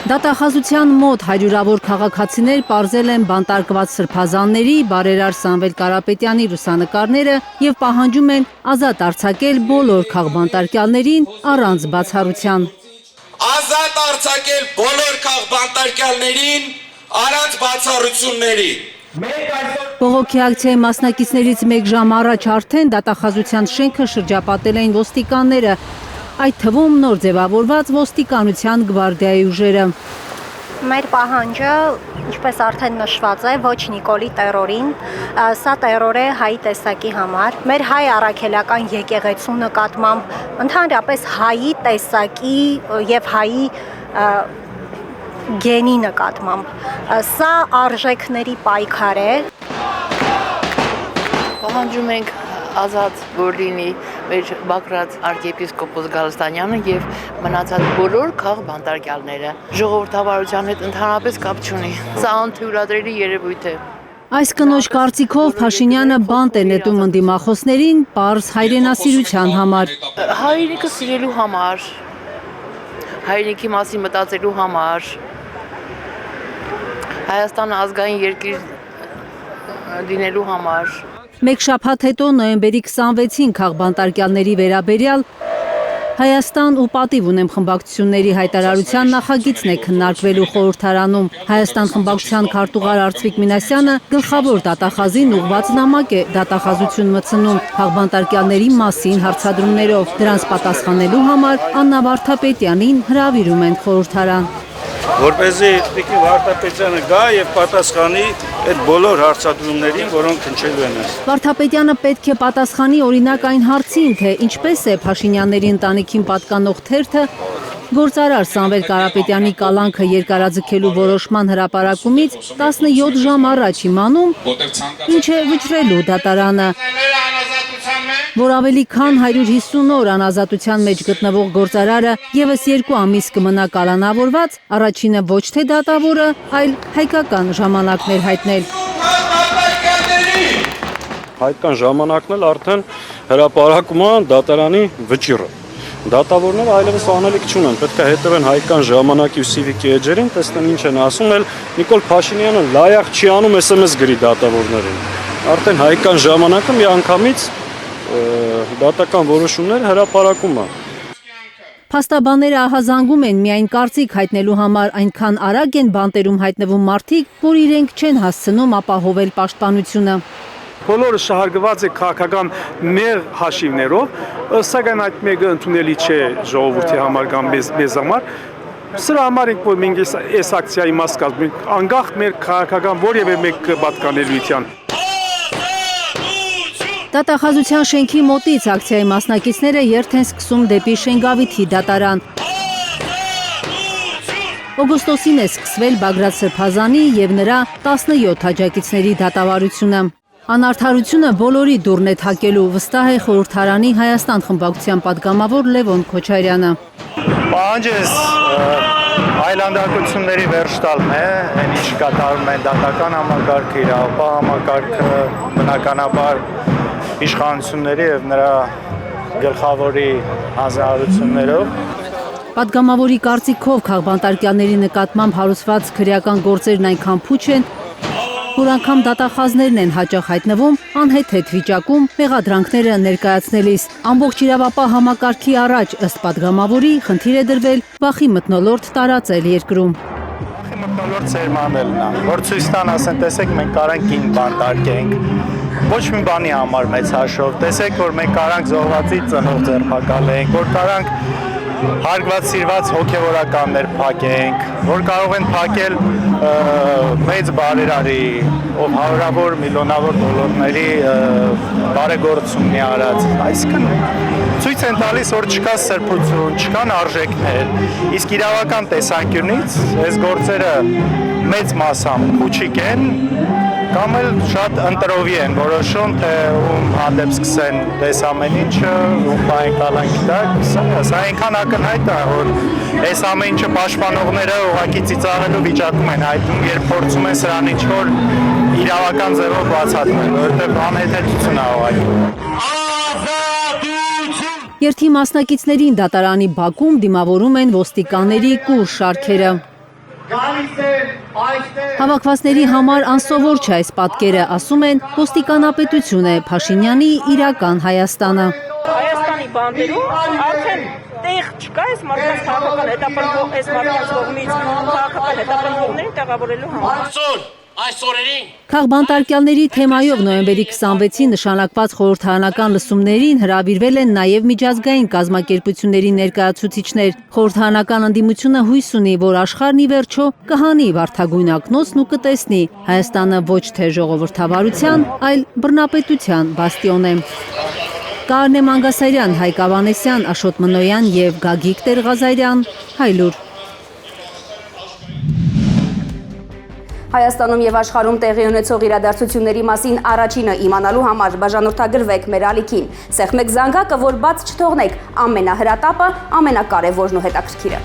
Դատախազության մոտ հարյուրավոր քաղաքացիներ պարզել են բանտարկված սրբազանների, բարերար Սամվել Կարապետյանի լուսանկարները և պահանջում են ազատ արձակել բոլոր քաղբանտարկյալներին առանց բացառության։ Ազատ արձակել բոլոր քաղբանտարկյալներին առանց բացառությունների։ Բողոքի ակցիայի մասնակիցներից մեկ ժամ առաջ արդեն դատախազության շենքը շրջապատել էին ոստիկանները, այդ թվում նոր ձևավորված ոստիկանության գվարդիայի ուժերը։ Մեր պահանջը, ինչպես արդեն նշված է, ոչ Նիկոլի տերորին, սա տերոր է հայի տեսակի համար, մեր հայ առաքելական եկեղեցու նկատմամբ, ընդհանրապես հայի տեսակի և հայի գենի նկատմամբ, սա արժեքների պայքար է։ Պահանջում ենք ազատ որ լինի մեր Բագրատ arczepiskopos Գալստանյանը և մնացած բոլոր քաղբանտարկյալները։ Ժողովրդավարության հետ ընդհանրապես կապ չունի։ Սա անթույլատրելի երևույթ է։ Այս կնոջ կարծիքով Փաշինյանը բանտ է նետում ընդդիմախոսներին պարզ հայրենասիրության համար։ Հայրենիքը սիրելու համար, հայրենիքի մասին մտածելու համար, Հայաստանը ազգային երկիր լինելու համար։ Մեկ շաբաթ հետո նոյեմբերի 26-ին քաղբանտարկյալների վերաբերյալ Հայաստան ու պատիվ ունեմ խմբակցությունների հայտարարության նախագիծն է քննարկվելու խորհրդարանում։ Հայաստան խմբակցության քարտուղար Արծվիկ Մինասյանը գլխավոր դատախազին ուղղված նամակ է դատախազություն մտցնում քաղբանտարկյալների մասին հարցադրումներով։ Դրանց պատասխանելու համար Աննա Վարդապետյանին հրավիրում են խորհրդարան։ Որպեսզի Տիկին Վարդապետյանը գա և պատասխանի այդ բոլոր հարցադրումներին, որոնք հնչելու են։ Վարդապետյանը պետք է պատասխանի օրինակ այն հարցին, թե ինչպես է Փաշինյանների ընտանիքին պատկանող թերթը գործարար Սամվել Կարապետյանի կալանքը երկարաձգելու որոշման հրապարակումից 17 ժամ առաջ իմանում, ինչ է վճռելու դատարանը, որ ավելի քան 150 օր անազատության մեջ գտնվող գործարարը ևս 2 ամիս կմնա կալանավորված, առաջինը ոչ թե դատավորը, այլ հայկական ժամանակն էր հայտնել։ Հայկական ժամանակն էլ արդեն հրապարակման դատարանի վճիռը։ Դատավորները այլևս անելիք չունեն, պետք է հետևեն հայկական ժամանակի ու սիվիկի էջերին, տեսնեն ինչ են ասում, էլ Նիկոլ Փաշինյանը լայախ չի անում SMS գրի դատավորներին։ Արդեն հայկական ժամանակը մի անգամից դատական որոշումներ հրապարակում է։ Փաստաբանները ահազանգում են միայն կարծիք հայտնելու համար այնքան արագ են բանտերում հայտնվում մարդիկ, որ իրենք չեն հասցնում ապահովել պաշտպանությունը։ Բոլորը շահարկված է քաղաքական նեղ հաշիվներով, սակայն այդ մեկը ընդունելի չէ ժողովրդի համար կամ մեզ համար։ Սրա համար ենք, որ մենք այս ակցիայի մաս կազմենք, անկախ մեր քաղաքական որևէ մեկ պատկանելիության։ Դատախազության շենքի մոտից ակցիայի մասնակիցները երթ են սկսում դեպի Շենգավիթի դատարան։ Օգոստոսին է սկսվել Բագրատ Սրբազանի և նրա 17 աջակիցների դատավարությունը։ Անարդարությունը բոլորի դուռն է թակելու, վստահ է խորհրդարանի Հայաստան խմբակցության պատգամավոր Լևոն Քոչարյանը։ Պահանջս այլանդակությունների վերջ տալն է, այն ինչ կատարում են դատական համակարգը, իրավապահ համակարգը, բնականաբար իշխանությունների և նրա գլխավորի հանձնարարություններով։ Պատգամավորի կարծիքով քաղբանտարկյալների նկատմամբ հարուցված քրեական գործերն այնքան փուչ են, որ անգամ դատախազներն են հաճախ հայտնվում անհեթեթ վիճակում մեղադրանքները ներկայացնելիս։ Ամբողջ իրավապահ համակարգի առաջ ըստ պատգամավորի խնդիր է դրվել վախի մթնոլորտ տարածել երկրում։ Վախի մթնոլորտ սերմանելն է, որ ցույց տան, ասեն, տեսեք, մենք կարանք կին բանտարկենք, ոչ մի բանի համար մեծ հաշվով, տեսեք, որ մենք կարանք զոհվածի ծնող ձերբակալենք, որ կարանք հարգված սիրված հոգևորականներ փակենք, որ կարող են փակել մեծ բարերարի, ով հարյուրավոր միլիոնավոր դոլարների բարեգործումնի արած, այսինքն ցույց են տալիս, որ չկա սրբություն, չկան արժեքներ, իսկ իրավական տեսանկյունից այս գործերը մեծ մասամբ փուչիկ են, կամ էլ շատ ընտրովի են որոշում, թե ում հանդեպ սկսեն այս ամեն ինչը, ում պահենք տալանքի տակ, սա այնքան ակնհայտ է, որ այս ամեն ինչը պաշտպանողները ուղղակի ծիծաղելու վիճակում են հայտնում, երբ փորձում են սրան ինչ-որ իրավական ձևով բացատրել, որովհետև անհեթեթություն է ուղղակի։ Երթի մասնակիցներին դատարանի բակում դիմավորում են ոստիկանների կուր շարքերը։ Հավաքվածների համար անսովոր չէ այս պատկերը, ասում են, ոստիկանապետություն է Փաշինյանի իրական Հայաստանը։ Հայաստանի բանտերում արդեն տեղ չկա այս մարդկանց քաղաքական հետապնդող այս մարդկանց կողմից քաղաքական հետապնդողներին տեղավորելու համար։ Այս օրերին Քաղբանտարկյալների թեմայով նոյեմբերի 26-ին նշանակված խորհրդարանական լսումներին հրավիրվել են նաև միջազգային կազմակերպությունների ներկայացուցիչներ։ Խորհրդարանական ընդդիմությունը հույս ունի, որ աշխարհն ի վերջո կհանի վարդագույն ակնոցն ու կտեսնի Հայաստանը ոչ թե ժողովրդավարության, այլ բռնապետության բաստիոն է։ Կարնե Մանգասարյան, Հայկ Ավանեսյան, Աշոտ Մնոյան և Գագիկ Տեր-Ղազարյան, Հայլուր։ Հայաստանում եւ աշխարհում տեղի ունեցող իրադարձությունների մասին առաջինը իմանալու համար բաժանորդագրվեք մեր ալիքին։ Սեղմեք զանգակը, որ բաց չթողնեք ամենահրատապը, ամենակարևորն ու հետաքրքիրը։